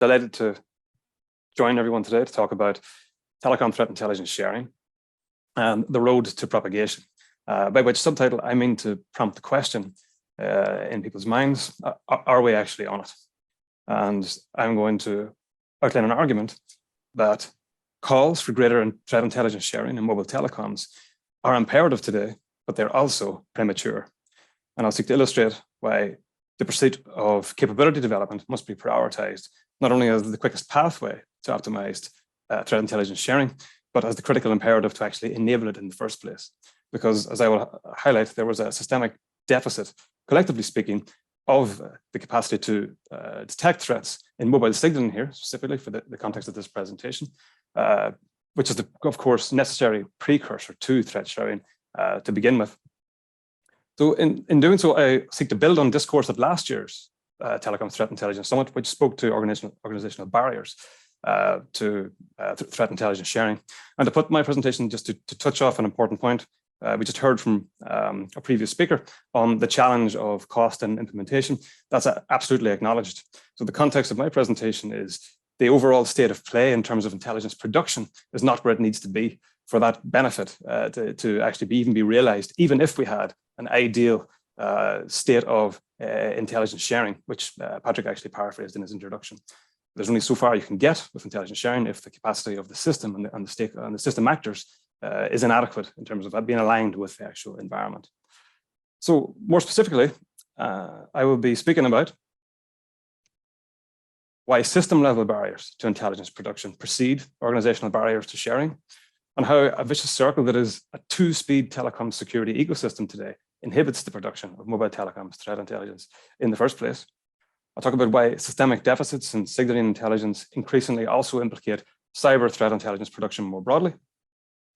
Delighted to join everyone today to talk about telecom threat intelligence sharing and the road to propagation, by which subtitle I mean to prompt the question in people's minds, are we actually on it? And I'm going to outline an argument that calls for greater threat intelligence sharing in mobile telecoms are imperative today, but they're also premature. And I'll seek to illustrate why the pursuit of capability development must be prioritized, not only as the quickest pathway to optimized threat intelligence sharing, but as the critical imperative to actually enable it in the first place. Because as I will highlight, there was a systemic deficit, collectively speaking, of the capacity to detect threats in mobile signaling here, specifically for the context of this presentation, which is, of course, necessary precursor to threat sharing to begin with. So in doing so, I seek to build on discourse at last year's Telecom Threat Intelligence Summit, which spoke to organizational barriers to threat intelligence sharing. And to put my presentation just to touch off an important point, we just heard from a previous speaker on the challenge of cost and implementation. That's absolutely acknowledged. So the context of my presentation is the overall state of play in terms of intelligence production is not where it needs to be for that benefit to actually even be realized, even if we had an ideal state of intelligence sharing, which Patrick actually paraphrased in his introduction. There's only so far you can get with intelligence sharing if the capacity of the system and the system actors is inadequate in terms of being aligned with the actual environment. So more specifically, I will be speaking about why system level barriers to intelligence production precede organizational barriers to sharing, and how a vicious circle that is a two-speed telecom security ecosystem today inhibits the production of mobile telecoms threat intelligence in the first place. I'll talk about why systemic deficits in signaling intelligence increasingly also implicate cyber threat intelligence production more broadly.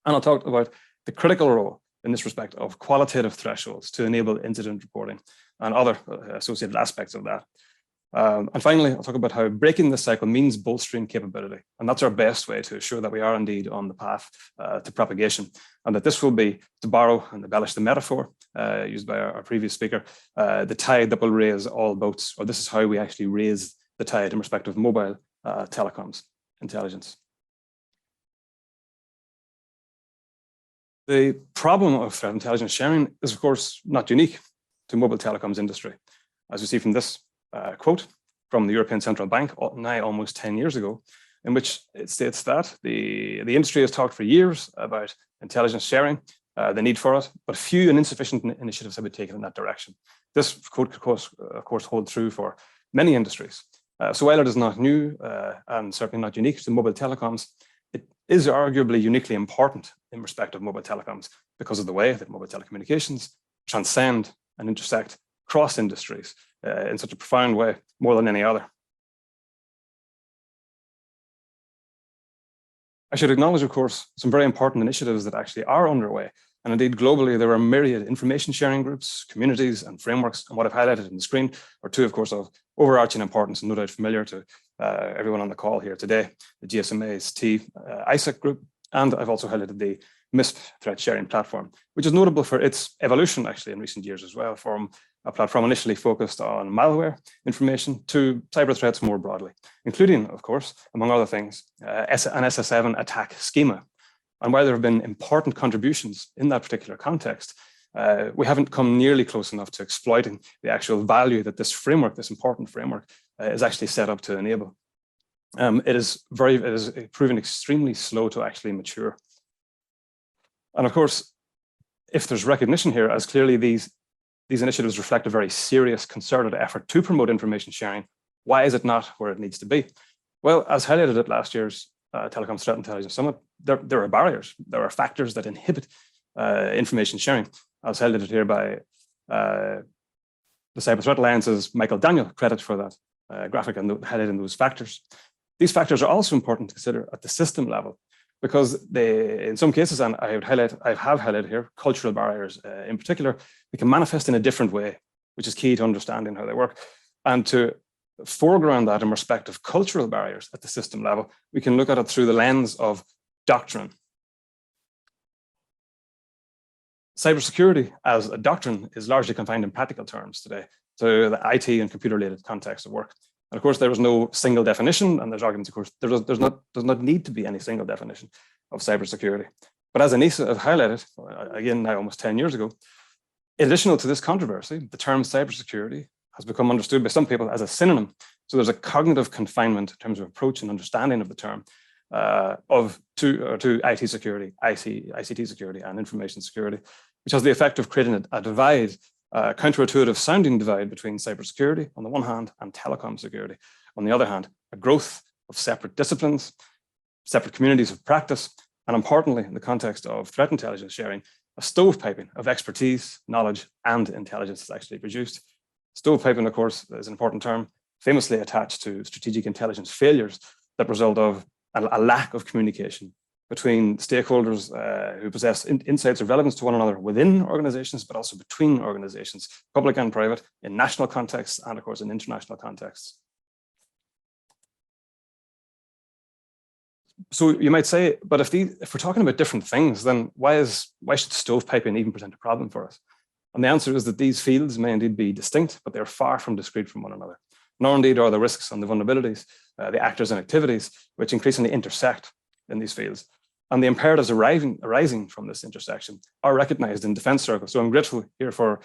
And I'll talk about the critical role in this respect of qualitative thresholds to enable incident reporting and other associated aspects of that. And finally, I'll talk about how breaking this cycle means bolstering capability. And that's our best way to ensure that we are indeed on the path to propagation. And that this will be, to borrow and embellish the metaphor used by our previous speaker, the tide that will raise all boats, or this is how we actually raise the tide in respect of mobile telecoms intelligence. The problem of threat intelligence sharing is, of course, not unique to mobile telecoms industry. As you see from this quote from the European Central Bank, now almost 10 years ago, in which it states that the industry has talked for years about intelligence sharing, the need for it, but few and insufficient initiatives have been taken in that direction. This quote, of course, holds true for many industries. So while it is not new and certainly not unique to mobile telecoms, it is arguably uniquely important in respect of mobile telecoms because of the way that mobile telecommunications transcend and intersect across industries in such a profound way, more than any other. I should acknowledge, of course, some very important initiatives that actually are underway. And indeed, globally, there are myriad information sharing groups, communities, and frameworks. And what I've highlighted on the screen are two, of course, of overarching importance and no doubt familiar to everyone on the call here today, the GSMA's ISAC group. And I've also highlighted the MISP threat sharing platform, which is notable for its evolution actually in recent years as well, from a platform initially focused on malware information to cyber threats more broadly, including, of course, among other things, an SS7 attack schema. And while there have been important contributions in that particular context, we haven't come nearly close enough to exploiting the actual value that this framework, this important framework, is actually set up to enable. It is proven extremely slow to actually mature. And of course, if there's recognition here, as clearly these initiatives reflect a very serious concerted effort to promote information sharing, why is it not where it needs to be? Well, as highlighted at last year's Telecom Threat Intelligence Summit, there are barriers. There are factors that inhibit information sharing, as highlighted here by the Cyber Threat Alliance's Michael Daniel, credit for that graphic and highlighting those factors. These factors are also important to consider at the system level, because they, in some cases, and I have highlighted here, cultural barriers in particular, they can manifest in a different way, which is key to understanding how they work. And to foreground that in respect of cultural barriers at the system level, we can look at it through the lens of doctrine. Cybersecurity as a doctrine is largely confined in practical terms today to the IT and computer-related context of work. And of course, there is no single definition, and there's arguments, of course, does not need to be any single definition of cybersecurity. But as Enea have highlighted, again, now almost 10 years ago, additional to this controversy, the term cybersecurity has become understood by some people as a synonym. So there's a cognitive confinement in terms of approach and understanding of the term to IT security, ICT security, and information security, which has the effect of creating a divide, counterintuitive sounding divide between cybersecurity on the one hand and telecom security on the other hand, a growth of separate disciplines, separate communities of practice, and importantly, in the context of threat intelligence sharing, a stovepiping of expertise, knowledge, and intelligence is actually produced. Stovepiping, of course, is an important term, famously attached to strategic intelligence failures that result of a lack of communication between stakeholders who possess insights of relevance to one another within organizations, but also between organizations, public and private, in national contexts, and of course in international contexts. So you might say, but if we're talking about different things, then why should stovepiping even present a problem for us? And the answer is that these fields may indeed be distinct, but they're far from discrete from one another. Nor indeed are the risks and the vulnerabilities, the actors and activities, which increasingly intersect in these fields. And the imperatives arising from this intersection are recognized in defense circles. So I'm grateful here for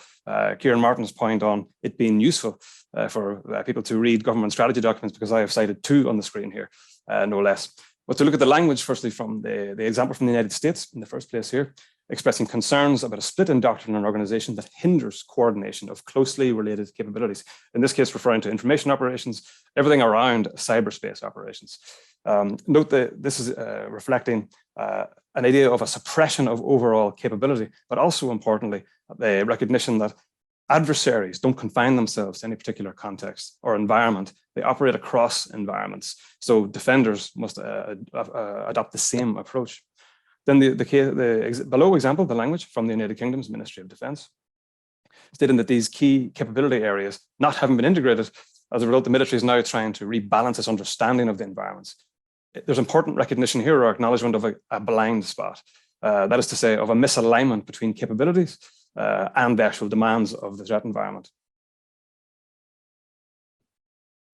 Kieran Martin's point on it being useful for people to read government strategy documents, because I have cited two on the screen here, no less. But to look at the language, firstly, from the example from the United States in the first place here, expressing concerns about a split in doctrine and organization that hinders coordination of closely related capabilities. In this case, referring to information operations, everything around cyberspace operations. Note that this is reflecting an idea of a suppression of overall capability, but also importantly, the recognition that adversaries don't confine themselves to any particular context or environment. They operate across environments. So defenders must adopt the same approach. Then the below example, the language from the United Kingdom's Ministry of Defence, stating that these key capability areas not having been integrated, as a result, the military is now trying to rebalance its understanding of the environments. There's important recognition here or acknowledgement of a blind spot, that is to say, of a misalignment between capabilities and the actual demands of the threat environment.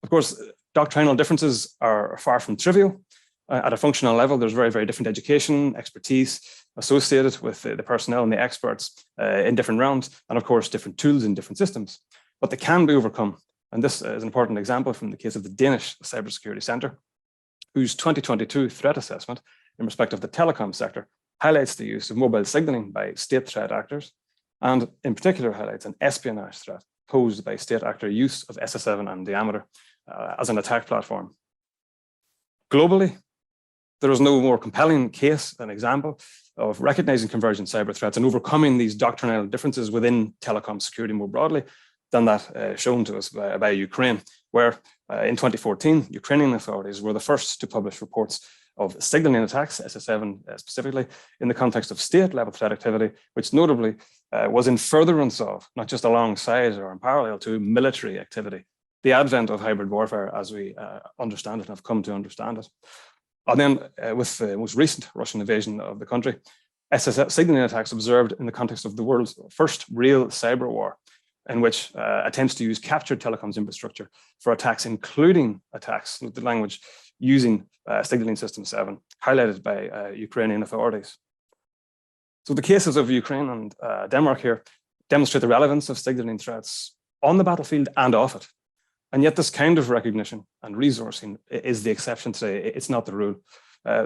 Of course, doctrinal differences are far from trivial. At a functional level, there's very, very different education, expertise associated with the personnel and the experts in different realms, and of course, different tools in different systems. But they can be overcome. And this is an important example from the case of the Danish Cybersecurity Centre, whose 2022 threat assessment in respect of the telecom sector highlights the use of mobile signaling by state threat actors, and in particular highlights an espionage threat posed by state actor use of SS7 and Diameter as an attack platform. Globally, there is no more compelling case, an example of recognizing convergent cyber threats and overcoming these doctrinal differences within telecom security more broadly than that shown to us by Ukraine, where in 2014, Ukrainian authorities were the first to publish reports of signaling attacks, SS7 specifically, in the context of state-level threat activity, which notably was in furtherance of, not just alongside or in parallel to, military activity, the advent of hybrid warfare as we understand it and have come to understand it. And then with the most recent Russian invasion of the country, SS signaling attacks observed in the context of the world's first real cyber war, in which attempts to use captured telecoms infrastructure for attacks, including attacks with the language using signaling system 7, highlighted by Ukrainian authorities. So the cases of Ukraine and Denmark here demonstrate the relevance of signaling threats on the battlefield and off it. And yet this kind of recognition and resourcing is the exception today. It's not the rule.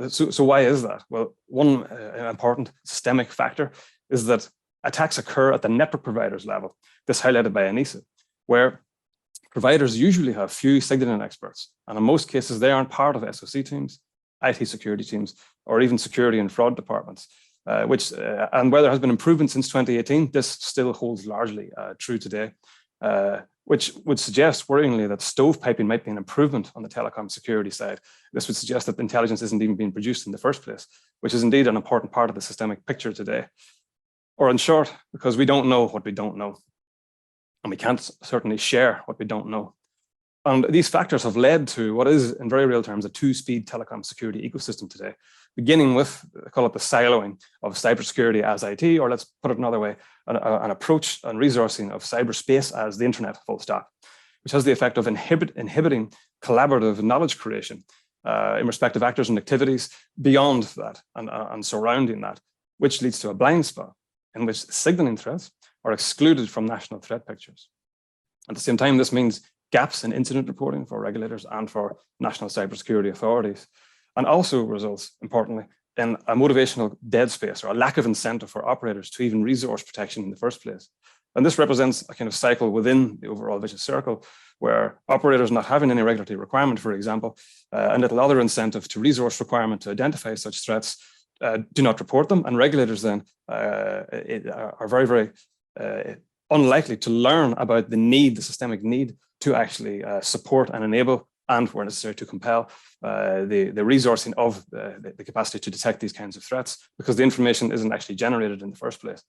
So why is that? Well, one important systemic factor is that attacks occur at the network providers level. This highlighted by Enea, where providers usually have few signaling experts. And in most cases, they aren't part of SOC teams, IT security teams, or even security and fraud departments, and where there has been improvement since 2018, this still holds largely true today. Which would suggest worryingly that stovepiping might be an improvement on the telecom security side. This would suggest that intelligence isn't even being produced in the first place, which is indeed an important part of the systemic picture today. Or in short, because we don't know what we don't know. And we can't certainly share what we don't know. And these factors have led to what is, in very real terms, a two-speed telecom security ecosystem today, beginning with, I call it the siloing of cybersecurity as IT, or let's put it another way, an approach and resourcing of cyberspace as the internet, full stop. which has the effect of inhibiting collaborative knowledge creation in respect of actors and activities beyond that and surrounding that, which leads to a blind spot in which signaling threats are excluded from national threat pictures. At the same time, this means gaps in incident reporting for regulators and for national cybersecurity authorities, and also results, importantly, in a motivational dead space or a lack of incentive for operators to even resource protection in the first place. And this represents a kind of cycle within the overall vicious circle, where operators not having any regulatory requirement, for example, and little other incentive to resource requirement to identify such threats, do not report them, and regulators then are very, very unlikely to learn about the need, the systemic need to actually support and enable, and where necessary to compel the resourcing of the capacity to detect these kinds of threats, because the information isn't actually generated in the first place.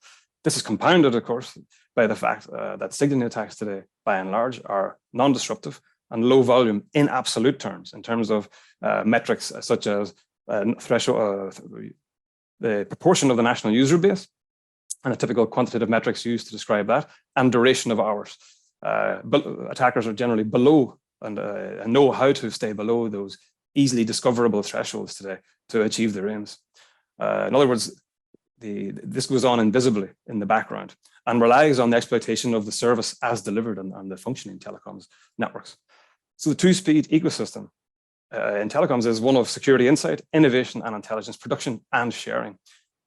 This is compounded, of course, by the fact that signaling attacks today, by and large, are non-disruptive and low volume in absolute terms, in terms of metrics such as threshold, the proportion of the national user base, and a typical quantitative metrics used to describe that, and duration of hours. But attackers are generally below and know how to stay below those easily discoverable thresholds today to achieve their aims. In other words, this goes on invisibly in the background and relies on the exploitation of the service as delivered on the functioning telecoms networks. So the two-speed ecosystem in telecoms is one of security insight, innovation, and intelligence production and sharing,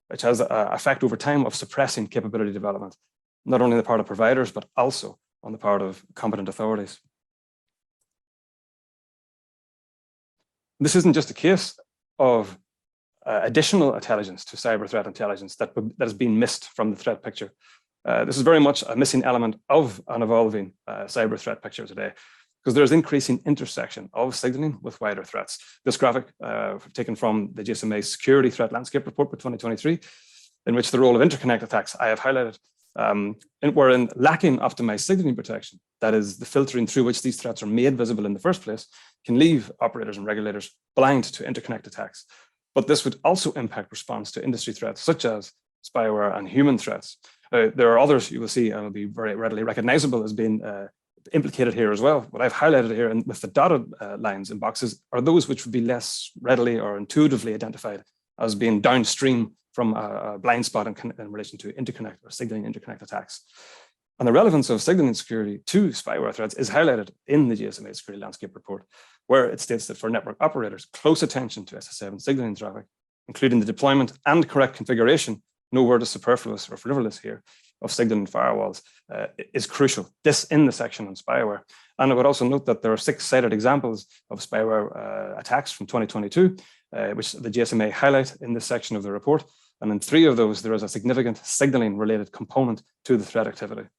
which has an effect over time of suppressing capability development, not only on the part of providers, but also on the part of competent authorities. This isn't just a case of additional intelligence to cyber threat intelligence that has been missed from the threat picture. This is very much a missing element of an evolving cyber threat picture today, because there's increasing intersection of signaling with wider threats. This graphic taken from the GSMA Security Threat Landscape Report for 2023, in which the role of interconnect attacks I have highlighted, wherein lacking optimized signaling protection, that is the filtering through which these threats are made visible in the first place, can leave operators and regulators blind to interconnect attacks. But this would also impact response to industry threats, such as spyware and human threats. There are others you will see and will be very readily recognizable as being implicated here as well. What I've highlighted here and with the dotted lines and boxes are those which would be less readily or intuitively identified as being downstream from a blind spot in relation to interconnect or signaling interconnect attacks. And the relevance of signaling security to spyware threats is highlighted in the GSMA Security Landscape Report, where it states that for network operators, close attention to SS7 signaling traffic, including the deployment and correct configuration, no word is superfluous or frivolous here, of signaling firewalls is crucial. This in the section on spyware. And I would also note that there are 6 cited examples of spyware attacks from 2022, which the GSMA highlight in this section of the report. And in 3 of those, there is a significant signaling related component to the threat activity,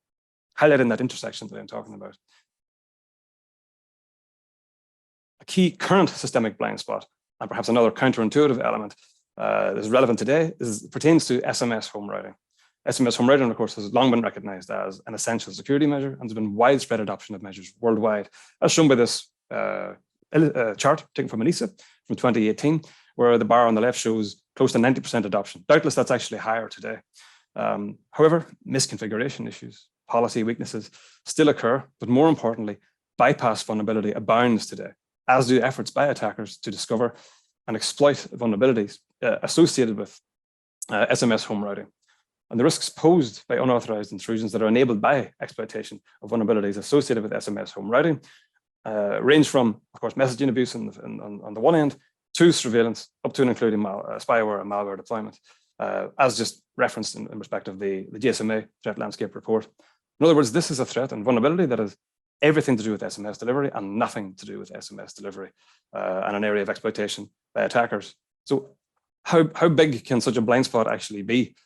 highlighting that intersection that I'm talking about. A key current systemic blind spot, and perhaps another counterintuitive element that is relevant today, pertains to SMS home routing. SMS home routing, of course, has long been recognized as an essential security measure, and there's been widespread adoption of measures worldwide, as shown by this chart taken from Enea from 2018, where the bar on the left shows close to 90% adoption. Doubtless that's actually higher today. However, misconfiguration issues, policy weaknesses still occur, but more importantly, bypass vulnerability abounds today, as do efforts by attackers to discover and exploit vulnerabilities associated with SMS home routing. And the risks posed by unauthorized intrusions that are enabled by exploitation of vulnerabilities associated with SMS home routing range from, of course, messaging abuse on the one end to surveillance, up to and including spyware and malware deployment, as just referenced in respect of the GSMA Threat Landscape Report. In other words, this is a threat and vulnerability that has everything to do with SMS delivery and nothing to do with SMS delivery, and an area of exploitation by attackers. So how big can such a blind spot actually be?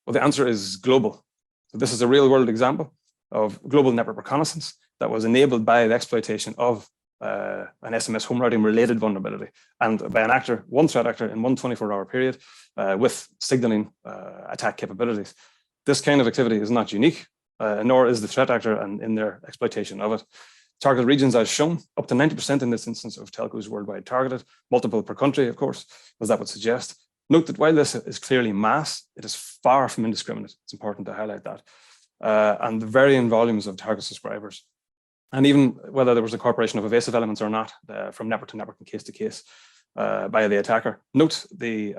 Well, the answer is global. So this is a real world example of global network reconnaissance that was enabled by the exploitation of an SMS home routing related vulnerability, and by an actor, one threat actor in one 24-hour period with signaling attack capabilities. This kind of activity is not unique, nor is the threat actor in their exploitation of it. Target regions as shown, up to 90% in this instance of telcos worldwide targeted, multiple per country, of course, as that would suggest. Note that while this is clearly mass, it is far from indiscriminate. It's important to highlight that. And the varying volumes of target subscribers And even whether there was incorporation of evasive elements or not from network to network and case to case by the attacker. Note the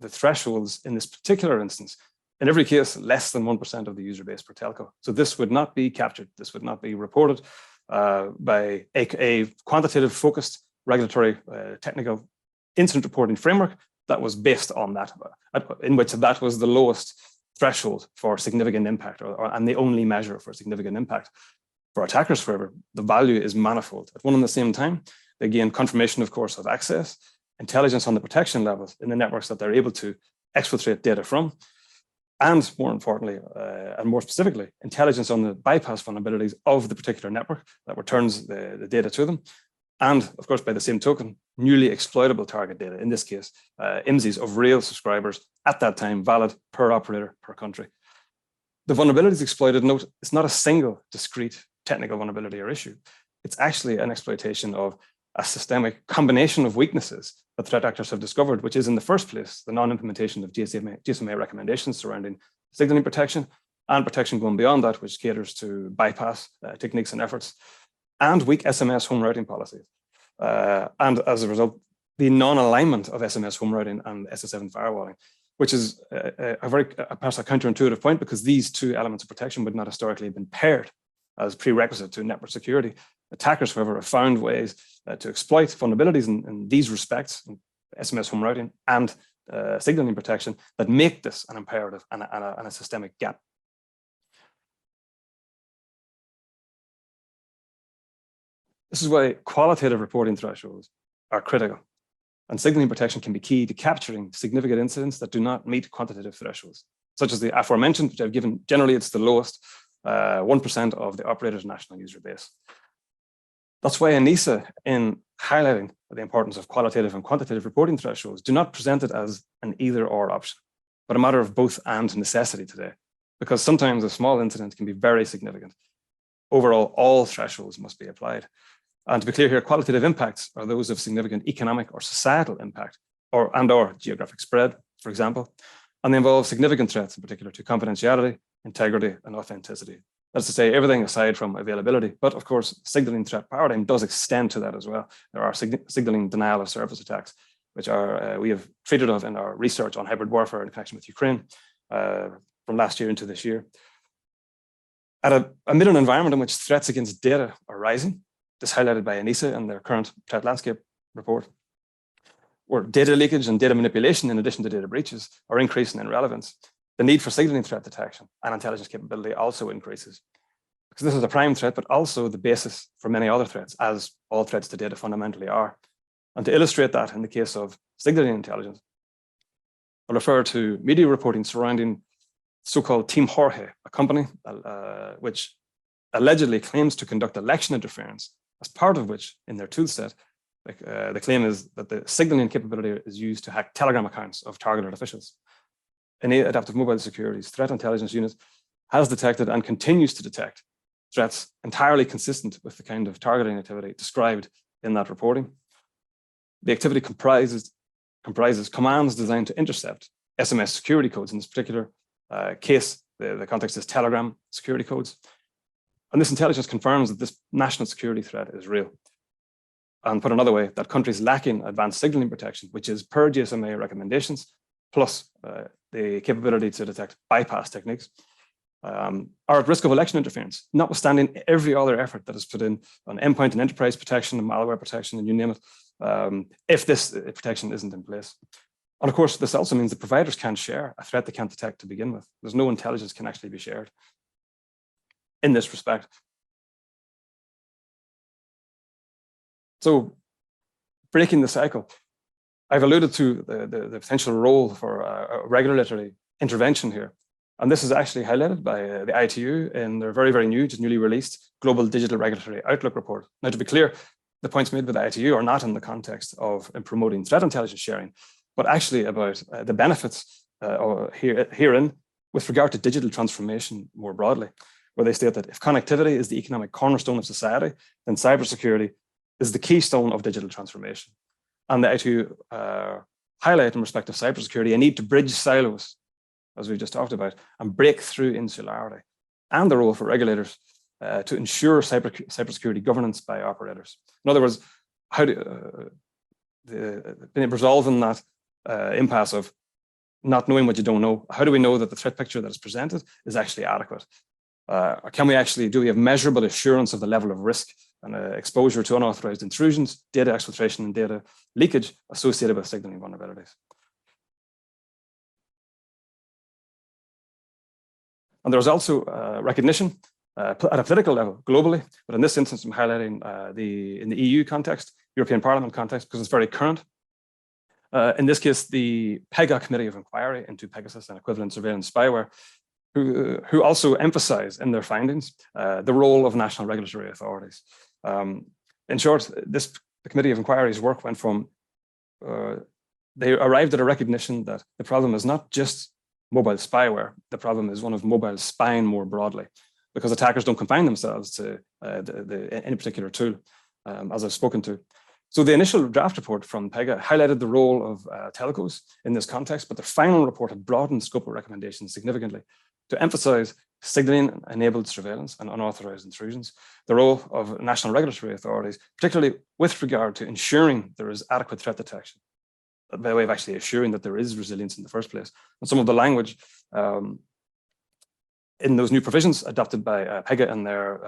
thresholds in this particular instance. In every case, less than 1% of the user base per telco. So this would not be captured. This would not be reported by a quantitative focused regulatory technical incident reporting framework that was based on that, in which that was the lowest threshold for significant impact and the only measure for significant impact. For attackers, however, the value is manifold. At one and the same time, they gain confirmation, of course, of access, intelligence on the protection levels in the networks that they're able to exfiltrate data from, and more importantly, and more specifically, intelligence on the bypass vulnerabilities of the particular network that returns the data to them. And of course, by the same token, newly exploitable target data, in this case, IMSIs of real subscribers at that time, valid per operator, per country. The vulnerabilities exploited, note, it's not a single discrete technical vulnerability or issue. It's actually an exploitation of a systemic combination of weaknesses that threat actors have discovered, which is in the first place, the non-implementation of GSMA recommendations surrounding signaling protection and protection going beyond that, which caters to bypass techniques and efforts, and weak SMS home routing policies. And as a result, the non-alignment of SMS home routing and SS7 firewalling, which is perhaps a counterintuitive point, because these two elements of protection would not historically have been paired as prerequisite to network security. Attackers, however, have found ways to exploit vulnerabilities in these respects, SMS home routing and signaling protection, that make this an imperative and a systemic gap. This is why qualitative reporting thresholds are critical, and signaling protection can be key to capturing significant incidents that do not meet quantitative thresholds, such as the aforementioned, which I've given. Generally, it's the lowest, 1% of the operator's national user base. That's why ANISA, in highlighting the importance of qualitative and quantitative reporting thresholds, do not present it as an either-or option, but a matter of both and necessity today, because sometimes a small incident can be very significant. Overall, all thresholds must be applied. And to be clear here, qualitative impacts are those of significant economic or societal impact or geographic spread, for example, and they involve significant threats, in particular to confidentiality, integrity, and authenticity. That's to say, everything aside from availability, but of course, signaling threat paradigm does extend to that as well. There are signaling denial of service attacks, which are we have treated of in our research on hybrid warfare in connection with Ukraine from last year into this year. Amid an environment in which threats against data are rising, this highlighted by ANISA in their current threat landscape report, where data leakage and data manipulation, in addition to data breaches, are increasing in relevance, the need for signaling threat detection and intelligence capability also increases. Because this is a prime threat, but also the basis for many other threats, as all threats to data fundamentally are. And to illustrate that, in the case of signaling intelligence, I'll refer to media reporting surrounding so-called Team Jorge, a company which allegedly claims to conduct election interference, as part of which, in their toolset, the claim is that the signaling capability is used to hack Telegram accounts of targeted officials. Enea AdaptiveMobile Security's threat intelligence unit has detected and continues to detect threats entirely consistent with the kind of targeting activity described in that reporting. The activity comprises commands designed to intercept SMS security codes. In this particular case, the context is Telegram security codes. And this intelligence confirms that this national security threat is real. And put another way, that countries lacking advanced signaling protection, which is per GSMA recommendations, plus the capability to detect bypass techniques, are at risk of election interference, notwithstanding every other effort that is put in on endpoint and enterprise protection and malware protection, and you name it, if this protection isn't in place. And of course, this also means that providers can't share a threat they can't detect to begin with. There's no intelligence can actually be shared in this respect. So, breaking the cycle, I've alluded to the potential role for a regulatory intervention here. And this is actually highlighted by the ITU in their very, very new, just newly released Global Digital Regulatory Outlook report. Now, to be clear, the points made by the ITU are not in the context of promoting threat intelligence sharing, but actually about the benefits herein with regard to digital transformation more broadly, where they state that if connectivity is the economic cornerstone of society, then cybersecurity is the keystone of digital transformation. And the ITU highlight in respect of cybersecurity a need to bridge silos, as we just talked about, and break through insularity, and the role for regulators to ensure cybersecurity governance by operators. In other words, how do resolving that impasse of not knowing what you don't know? How do we know that the threat picture that is presented is actually adequate? Do we have measurable assurance of the level of risk and exposure to unauthorized intrusions, data exfiltration, and data leakage associated with signaling vulnerabilities? And there's also recognition at a political level globally, but in this instance, I'm highlighting in the EU context, European Parliament context, because it's very current. In this case, the PEGA Committee of Inquiry into Pegasus and equivalent surveillance spyware, who also emphasize in their findings the role of national regulatory authorities. In short, the Committee of Inquiry's work went from, they arrived at a recognition that the problem is not just mobile spyware, the problem is one of mobile spying more broadly, because attackers don't confine themselves to any particular tool, as I've spoken to. So the initial draft report from PEGA highlighted the role of telcos in this context, but the final report had broadened scope of recommendations significantly to emphasize signaling-enabled surveillance and unauthorized intrusions, the role of national regulatory authorities, particularly with regard to ensuring there is adequate threat detection, by way of actually assuring that there is resilience in the first place. And some of the language in those new provisions adopted by PEGA in their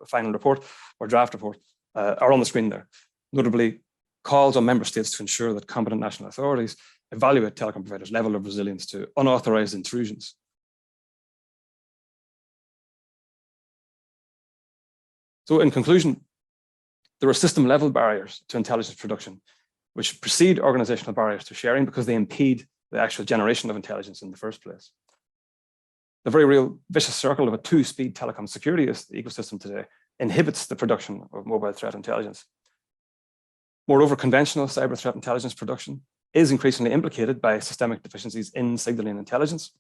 final report or draft report are on the screen there. Notably, calls on member states to ensure that competent national authorities evaluate telecom providers' level of resilience to unauthorized intrusions. So in conclusion, there are system-level barriers to intelligence production, which precede organizational barriers to sharing because they impede the actual generation of intelligence in the first place. The very real vicious circle of a two-speed telecom security ecosystem today inhibits the production of mobile threat intelligence. Moreover, conventional cyber threat intelligence production is increasingly implicated by systemic deficiencies in signaling intelligence.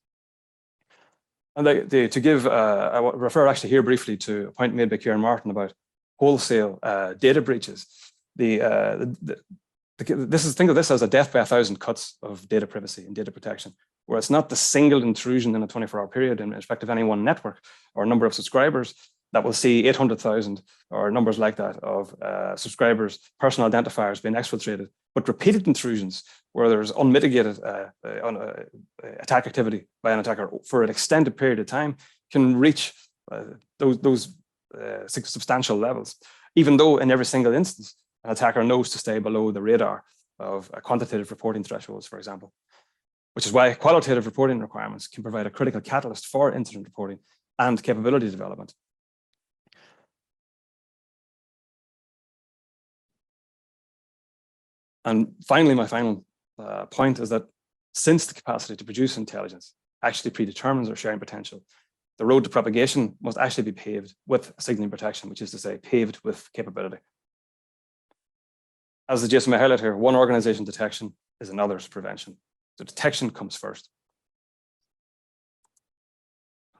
And I will refer actually here briefly to a point made by Kieran Martin about wholesale data breaches. Think of this as a death by 1,000 cuts of data privacy and data protection, where it's not the single intrusion in a 24-hour period in respect of any one network or number of subscribers that will see 800,000 or numbers like that of subscribers, personal identifiers being exfiltrated, but repeated intrusions where there's unmitigated attack activity by an attacker for an extended period of time can reach those substantial levels, even though in every single instance, an attacker knows to stay below the radar of quantitative reporting thresholds, for example, which is why qualitative reporting requirements can provide a critical catalyst for incident reporting and capability development. And finally, my final point is that since the capacity to produce intelligence actually predetermines our sharing potential, the road to propagation must actually be paved with signaling protection, which is to say, paved with capability. As the JSMA highlight here, one organization detection is another's prevention. So detection comes first.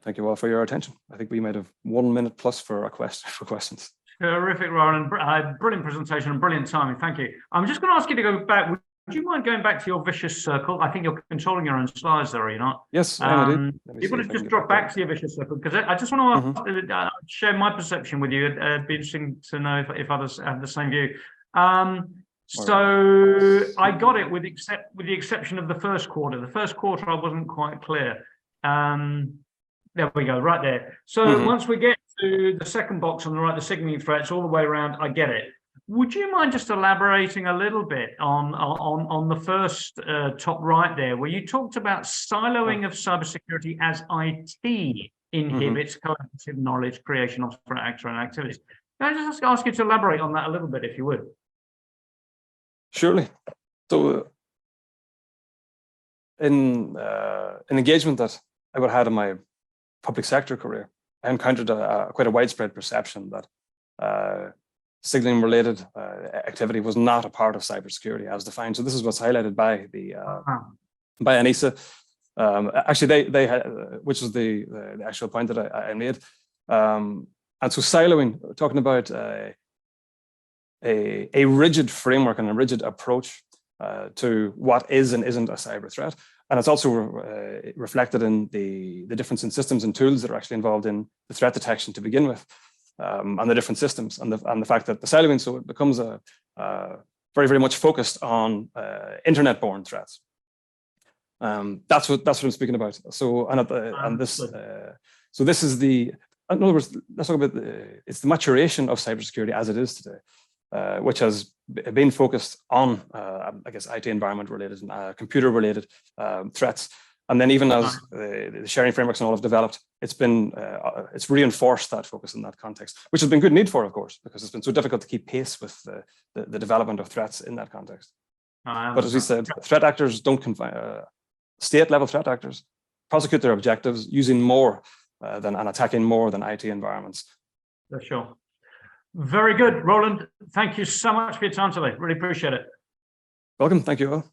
Thank you all for your attention. I think we might have 1 minute plus for questions. Terrific, Rowland. Brilliant presentation and brilliant timing. Thank you. I'm just going to ask you to go back. Would you mind going back to your vicious circle? I think you're controlling your own slides there, are you not? Yes, I do. You want to just drop back to your vicious circle? Because I just want to share my perception with you. It'd be interesting to know if others have the same view. So I got it with the exception of the first quarter. The first quarter I wasn't quite clear. There we go, right there. So once we get to the second box on the right, the signaling threats all the way around, I get it. Would you mind just elaborating a little bit on the first top right there, where you talked about siloing of cybersecurity as IT inhibits collaborative knowledge creation of threat actor and activities? Can I just ask you to elaborate on that a little bit, if you would? Surely. So in an engagement that I would have had in my public sector career, I encountered quite a widespread perception that signaling related activity was not a part of cybersecurity as defined. So this is what's highlighted by the by Enea. Actually, they had, which is the actual point that I made. And so siloing, talking about a rigid framework and a rigid approach to what is and isn't a cyber threat. And it's also reflected in the difference in systems and tools that are actually involved in the threat detection to begin with. and the different systems, and the fact that the siloing, so it becomes a very, very much focused on internet-borne threats. That's what I'm speaking about. So so this is the, in other words, let's talk about it's the maturation of cybersecurity as it is today, which has been focused on, I guess, IT environment related and computer related threats. And then even as the sharing frameworks and all have developed, it's reinforced that focus in that context, which has been good need for, of course, because it's been so difficult to keep pace with the development of threats in that context. But as we said, threat actors don't confine, state-level threat actors prosecute their objectives using more and attacking more than IT environments. For sure. Very good, Rowland. Thank you so much for your time today. Really appreciate it. Welcome. Thank you all.